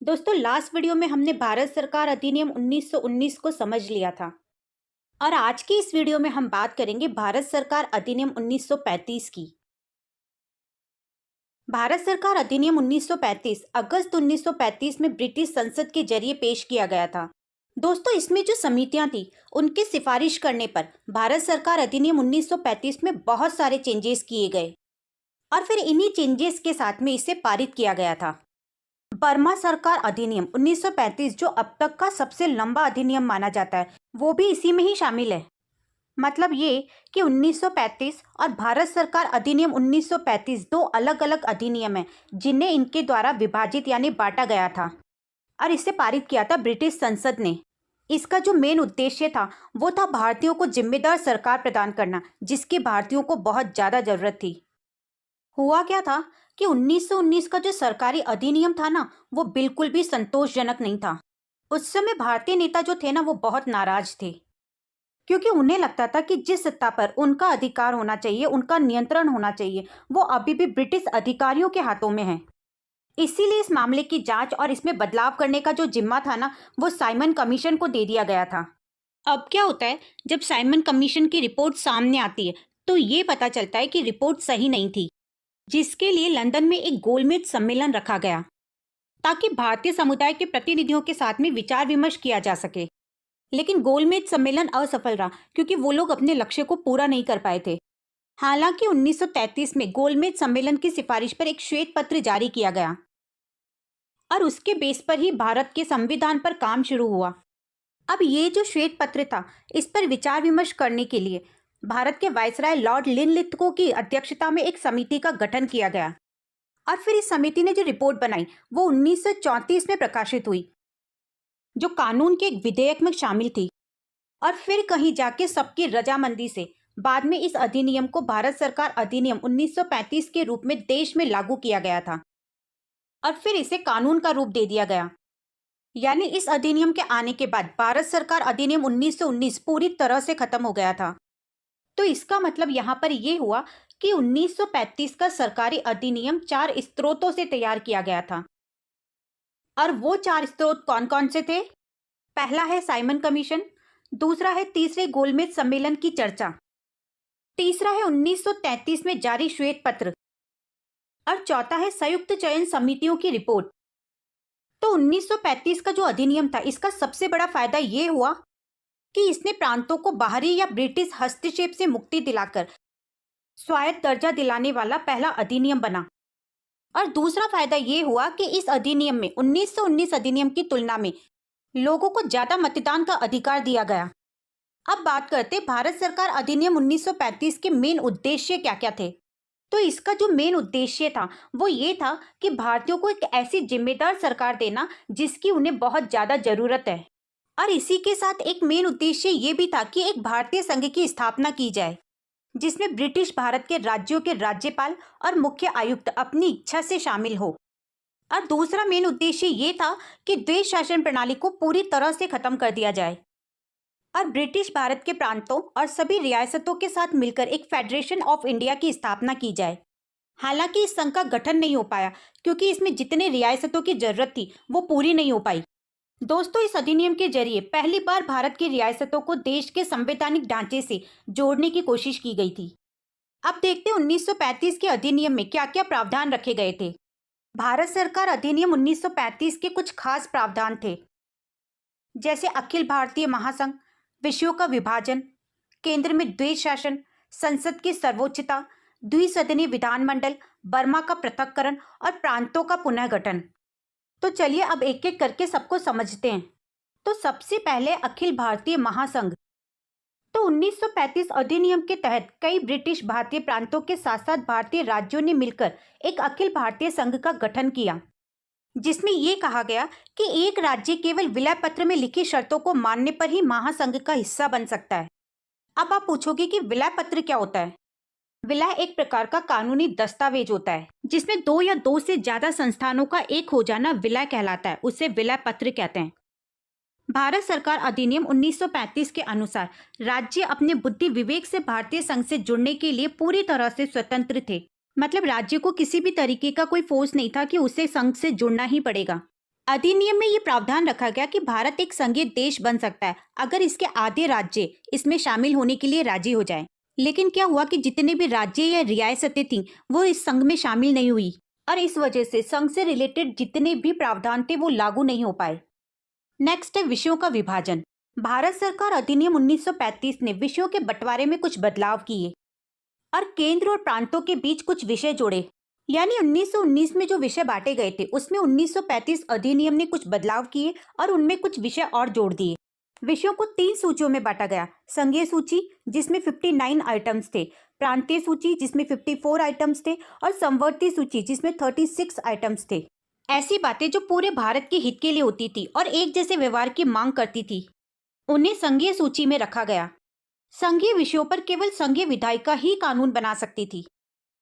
दोस्तों last video में हमने भारत सरकार अधिनियम 1919 को समझ लिया था। और आज की इस वीडियो में हम बात करेंगे भारत सरकार अधिनियम 1935 की। भारत सरकार अधिनियम 1935 अगस्त 1935 में ब्रिटिश संसद के जरिए पेश किया गया था। दोस्तों इसमें जो समितियां थी उनकी सिफारिश करने पर भारत सरकार अधिनियम 1935 में बहुत सारे चेंजेस किए गए और फिर इन्हीं चेंजेस के साथ में इसे पारित किया गया था। बर्मा सरकार अधिनियम 1935 जो अब तक का सबसे लंबा अधिनियम माना जाता है वो भी इसी में ही शामिल है। मतलब ये कि 1935 और भारत सरकार अधिनियम 1935 दो अलग अलग अधिनियम हैं जिन्हें इनके द्वारा विभाजित यानी बांटा गया था और इसे पारित किया था ब्रिटिश संसद ने। इसका जो मेन उद्देश्य था वो था भारतीयों को जिम्मेदार सरकार प्रदान करना जिसकी भारतीयों को बहुत ज़्यादा ज़रूरत थी। हुआ क्या था कि 1919 का जो सरकारी अधिनियम था ना वो बिल्कुल भी संतोषजनक नहीं था। उस समय भारतीय नेता जो थे ना वो बहुत नाराज थे क्योंकि उन्हें लगता था कि जिस सत्ता पर उनका अधिकार होना चाहिए, उनका नियंत्रण होना चाहिए, वो अभी भी ब्रिटिश अधिकारियों के हाथों में है। इसीलिए इस मामले की जांच और इसमें बदलाव करने का जो जिम्मा था ना वो साइमन कमीशन को दे दिया गया था। अब क्या होता है, जब साइमन कमीशन की रिपोर्ट सामने आती है तो ये पता चलता है कि रिपोर्ट सही नहीं थी, जिसके लिए लंदन में एक गोलमेज सम्मेलन रखा गया ताकि भारतीय समुदाय के प्रतिनिधियों के साथ में विचार विमर्श किया जा सके। लेकिन गोलमेज सम्मेलन असफल रहा क्योंकि वो लोग अपने लक्ष्य को पूरा नहीं कर पाए थे। हालांकि 1933 में गोलमेज सम्मेलन की सिफारिश पर एक श्वेत पत्र जारी किया गया और उसके बेस पर ही भारत के संविधान पर काम शुरू हुआ। अब ये जो श्वेत पत्र था इस पर विचार विमर्श करने के लिए भारत के वायसराय लॉर्ड लिनलिथगो की अध्यक्षता में एक समिति का गठन किया गया और फिर इस समिति ने जो रिपोर्ट बनाई वो 1934 में प्रकाशित हुई, जो कानून के एक विधेयक में शामिल थी। और फिर कहीं जाके सबकी रजामंदी से बाद में इस अधिनियम को भारत सरकार अधिनियम 1935 के रूप में देश में लागू किया गया था और फिर इसे कानून का रूप दे दिया गया। यानी इस अधिनियम के आने के बाद भारत सरकार अधिनियम 1919 पूरी तरह से खत्म हो गया था। तो इसका मतलब यहाँ पर यह हुआ कि 1935 का सरकारी अधिनियम 4 स्रोतों से तैयार किया गया था। और वो 4 स्रोत कौन कौन से थे? पहला है साइमन कमीशन, दूसरा है तीसरे गोलमेज सम्मेलन की चर्चा, तीसरा है 1933 में जारी श्वेत पत्र और चौथा है संयुक्त चयन समितियों की रिपोर्ट। तो 1935 का जो अधिनियम था इसका सबसे बड़ा फायदा ये हुआ कि इसने प्रांतों को बाहरी या ब्रिटिश हस्तक्षेप से मुक्ति दिलाकर स्वायत्त दर्जा दिलाने वाला पहला अधिनियम बना। और दूसरा फायदा ये हुआ कि इस अधिनियम में 1919 अधिनियम की तुलना में लोगों को ज्यादा मतदान का अधिकार दिया गया। अब बात करते भारत सरकार अधिनियम 1935 के मेन उद्देश्य क्या क्या थे। तो इसका जो मेन उद्देश्य था वो ये था कि भारतीयों को एक ऐसी जिम्मेदार सरकार देना जिसकी उन्हें बहुत ज्यादा जरूरत है। और इसी के साथ एक मेन उद्देश्य ये भी था कि एक भारतीय संघ की स्थापना की जाए जिसमें ब्रिटिश भारत के राज्यों के राज्यपाल और मुख्य आयुक्त अपनी इच्छा से शामिल हो। और दूसरा मेन उद्देश्य ये था कि द्वैध शासन प्रणाली को पूरी तरह से खत्म कर दिया जाए और ब्रिटिश भारत के प्रांतों और सभी रियासतों के साथ मिलकर एक फेडरेशन ऑफ इंडिया की स्थापना की जाए। हालांकि इस संघ का गठन नहीं हो पाया क्योंकि इसमें जितने रियासतों की जरूरत थी वो पूरी नहीं हो पाई। दोस्तों इस अधिनियम के जरिए पहली बार भारत की रियासतों को देश के संवैधानिक ढांचे से जोड़ने की कोशिश की गई थी। अब देखते हैं 1935 के अधिनियम में क्या क्या प्रावधान रखे गए थे। भारत सरकार अधिनियम 1935 के कुछ खास प्रावधान थे, जैसे अखिल भारतीय महासंघ, विषयों का विभाजन, केंद्र में द्वैध शासन, संसद की सर्वोच्चता, द्विसदनीय विधानमंडल, बर्मा का पृथक्करण और प्रांतों का पुनः गठन। तो चलिए अब एक एक करके सबको समझते हैं। तो सबसे पहले अखिल भारतीय महासंघ। तो 1935 अधिनियम के तहत कई ब्रिटिश भारतीय प्रांतों के साथ साथ भारतीय राज्यों ने मिलकर एक अखिल भारतीय संघ का गठन किया, जिसमें यह कहा गया कि एक राज्य केवल विलय पत्र में लिखी शर्तों को मानने पर ही महासंघ का हिस्सा बन सकता है। अब आप पूछोगे कि विलय पत्र क्या होता है। विलय एक प्रकार का कानूनी दस्तावेज होता है जिसमें दो या दो से ज्यादा संस्थानों का एक हो जाना विलय कहलाता है, उसे विलय पत्र कहते हैं। भारत सरकार अधिनियम 1935 के अनुसार राज्य अपने बुद्धि विवेक से भारतीय संघ से जुड़ने के लिए पूरी तरह से स्वतंत्र थे। मतलब राज्य को किसी भी तरीके का कोई फोर्स नहीं था कि उसे संघ से जुड़ना ही पड़ेगा। अधिनियम में ये प्रावधान रखा गया कि भारत एक संघीय देश बन सकता है अगर इसके आधे राज्य इसमें शामिल होने के लिए राजी हो जाएं। लेकिन क्या हुआ कि जितने भी राज्य या रियासतें थीं वो इस संघ में शामिल नहीं हुई और इस वजह से संघ से रिलेटेड जितने भी प्रावधान थे वो लागू नहीं हो पाए। नेक्स्ट है विषयों का विभाजन। भारत सरकार अधिनियम 1935 ने विषयों के बंटवारे में कुछ बदलाव किए और केंद्र और प्रांतों के बीच कुछ विषय जोड़े। यानी 1919 में जो विषय बांटे गए थे उसमें 1935 अधिनियम ने कुछ बदलाव किए और उनमें कुछ विषय और जोड़ दिए। विषयों को 3 सूचियों में बांटा गया। संघीय सूची जिसमें 59 आइटम्स थे, प्रांतीय सूची जिसमें 54 आइटम्स थे और समवर्ती सूची जिसमें 36 आइटम्स थे। ऐसी बातें जो पूरे भारत के हित के लिए होती थी और एक जैसे व्यवहार की मांग करती थी उन्हें संघीय सूची में रखा गया। संघीय विषयों पर केवल संघीय विधायिका ही कानून बना सकती थी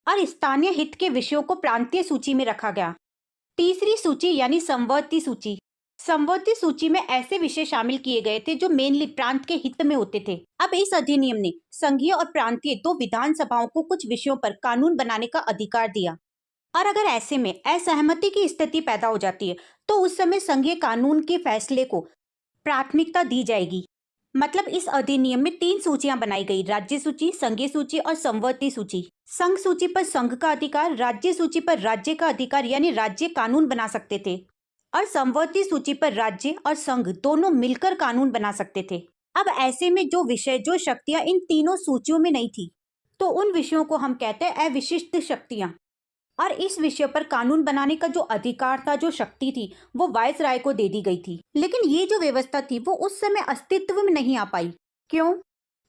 और स्थानीय हित के विषयों को प्रांतीय सूची में रखा गया। तीसरी सूची यानी समवर्ती सूची। समवर्ती सूची में ऐसे विषय शामिल किए गए थे जो मेनली प्रांत के हित में होते थे। अब इस अधिनियम ने संघीय और प्रांतीय दो विधानसभाओं को कुछ विषयों पर कानून बनाने का अधिकार दिया और अगर ऐसे में असहमति की स्थिति पैदा हो जाती है तो उस समय संघीय कानून के फैसले को प्राथमिकता दी जाएगी। मतलब इस अधिनियम में 3 सूचियां बनाई गई, राज्य सूची, संघीय सूची और समवर्ती सूची। संघ सूची पर संघ का अधिकार, राज्य सूची पर राज्य का अधिकार यानी राज्य कानून बना सकते थे और समवर्ती सूची पर राज्य और संघ दोनों मिलकर कानून बना सकते थे। अब ऐसे में जो विषय जो शक्तियां इन तीनों सूचियों में नहीं थी तो उन विषयों को हम कहते हैं अविशिष्ट शक्तियां और इस विषय पर कानून बनाने का जो अधिकार था, जो शक्ति थी, वो वायसराय को दे दी गई थी। लेकिन ये जो व्यवस्था थी वो उस समय अस्तित्व में नहीं आ पाई। क्यों?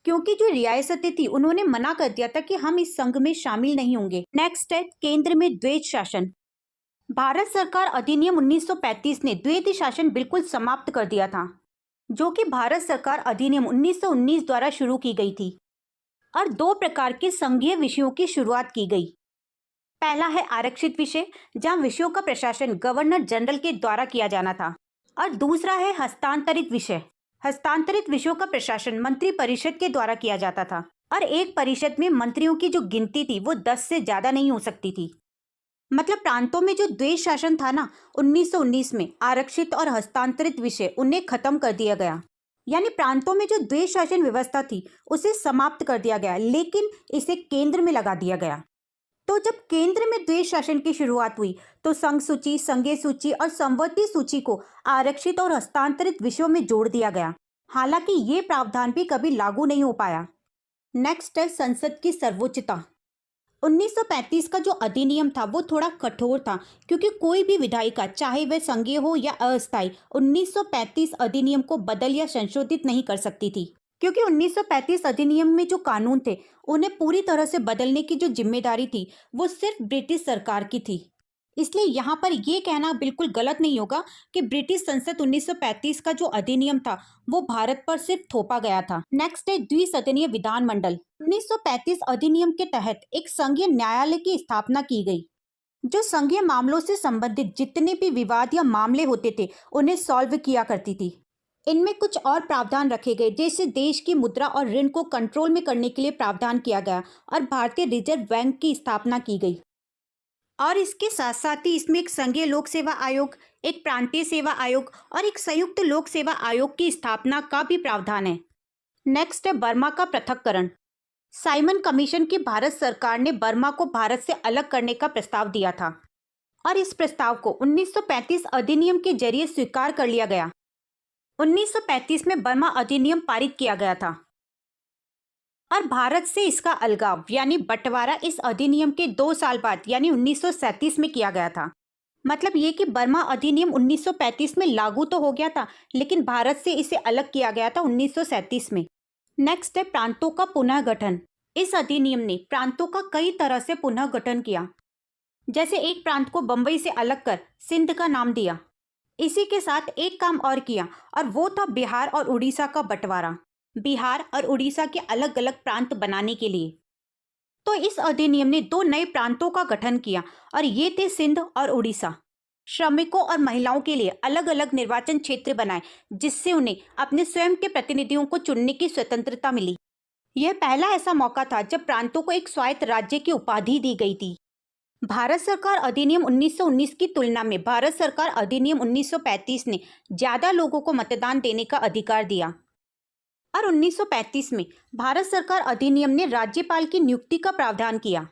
क्योंकि जो रियासतें थी उन्होंने मना कर दिया था कि हम इस संघ में शामिल नहीं होंगे। नेक्स्ट है केंद्र में द्वैध शासन। भारत सरकार अधिनियम 1935 ने द्वैध शासन बिल्कुल समाप्त कर दिया था, जो कि भारत सरकार अधिनियम 1919 द्वारा शुरू की गई थी और 2 प्रकार के संघीय विषयों की शुरुआत की गई। पहला है आरक्षित विषय, जहां विषयों का प्रशासन गवर्नर जनरल के द्वारा किया जाना था और दूसरा है हस्तांतरित विषय। हस्तांतरित विषयों का प्रशासन मंत्री परिषद के द्वारा किया जाता था और एक परिषद में मंत्रियों की जो गिनती थी वो 10 से ज्यादा नहीं हो सकती थी। मतलब प्रांतों में जो द्वैध शासन था ना 1919 में, आरक्षित और हस्तांतरित विषय उन्हें खत्म कर दिया गया। यानी प्रांतों में जो द्वैध शासन व्यवस्था थी उसे समाप्त कर दिया गया, लेकिन इसे केंद्र में लगा दिया गया। तो जब केंद्र में द्वैध शासन की शुरुआत हुई तो संघ सूची, संघीय सूची और समवर्ती सूची को आरक्षित और हस्तांतरित विषयों में जोड़ दिया गया। हालांकि ये प्रावधान भी कभी लागू नहीं हो पाया। नेक्स्ट है संसद की सर्वोच्चता। 1935 का जो अधिनियम था वो थोड़ा कठोर था क्योंकि कोई भी विधायिका, चाहे वह संघीय हो या अस्थायी, 1935 अधिनियम को बदल या संशोधित नहीं कर सकती थी, क्योंकि 1935 अधिनियम में जो कानून थे उन्हें पूरी तरह से बदलने की जो जिम्मेदारी थी वो सिर्फ ब्रिटिश सरकार की थी। इसलिए यहाँ पर ये कहना बिल्कुल गलत नहीं होगा कि ब्रिटिश संसद 1935 का जो अधिनियम था वो भारत पर सिर्फ थोपा गया था। नेक्स्ट है द्विसदनीय विधानमंडल। 1935 अधिनियम के तहत एक संघीय न्यायालय की स्थापना की गई जो संघीय मामलों से संबंधित जितने भी विवाद या मामले होते थे उन्हें सॉल्व किया करती थी। इनमें कुछ और प्रावधान रखे गए, जैसे देश की मुद्रा और ऋण को कंट्रोल में करने के लिए प्रावधान किया गया और भारतीय रिजर्व बैंक की स्थापना की गई। और इसके साथ साथ ही इसमें एक संघीय लोक सेवा आयोग, एक प्रांतीय सेवा आयोग और एक संयुक्त लोक सेवा आयोग की स्थापना का भी प्रावधान है। नेक्स्ट है बर्मा का पृथक्करण। साइमन कमीशन की भारत सरकार ने बर्मा को भारत से अलग करने का प्रस्ताव दिया था और इस प्रस्ताव को 1935 अधिनियम के जरिए स्वीकार कर लिया गया। 1935 में बर्मा अधिनियम पारित किया गया था और भारत से इसका अलगाव यानी बंटवारा इस अधिनियम के 2 साल बाद यानी 1937 में किया गया था। मतलब ये कि बर्मा अधिनियम 1935 में लागू तो हो गया था लेकिन भारत से इसे अलग किया गया था 1937 में। नेक्स्ट है प्रांतों का पुनः गठन। इस अधिनियम ने प्रांतों का कई तरह से पुनः गठन किया। जैसे एक प्रांत को बंबई से अलग कर सिंध का नाम दिया। इसी के साथ एक काम और किया और वो था बिहार और उड़ीसा का बंटवारा, बिहार और उड़ीसा के अलग अलग प्रांत बनाने के लिए। तो इस अधिनियम ने 2 नए प्रांतों का गठन किया और ये थे सिंध और उड़ीसा। श्रमिकों और महिलाओं के लिए अलग अलग निर्वाचन क्षेत्र बनाए जिससे उन्हें अपने स्वयं के प्रतिनिधियों को चुनने की स्वतंत्रता मिली। यह पहला ऐसा मौका था जब प्रांतों को एक स्वायत्त राज्य की उपाधि दी गई थी। भारत सरकार अधिनियम 1919 की तुलना में भारत सरकार अधिनियम 1935 ने ज़्यादा लोगों को मतदान देने का अधिकार दिया और 1935 में भारत सरकार अधिनियम ने राज्यपाल की नियुक्ति का प्रावधान किया।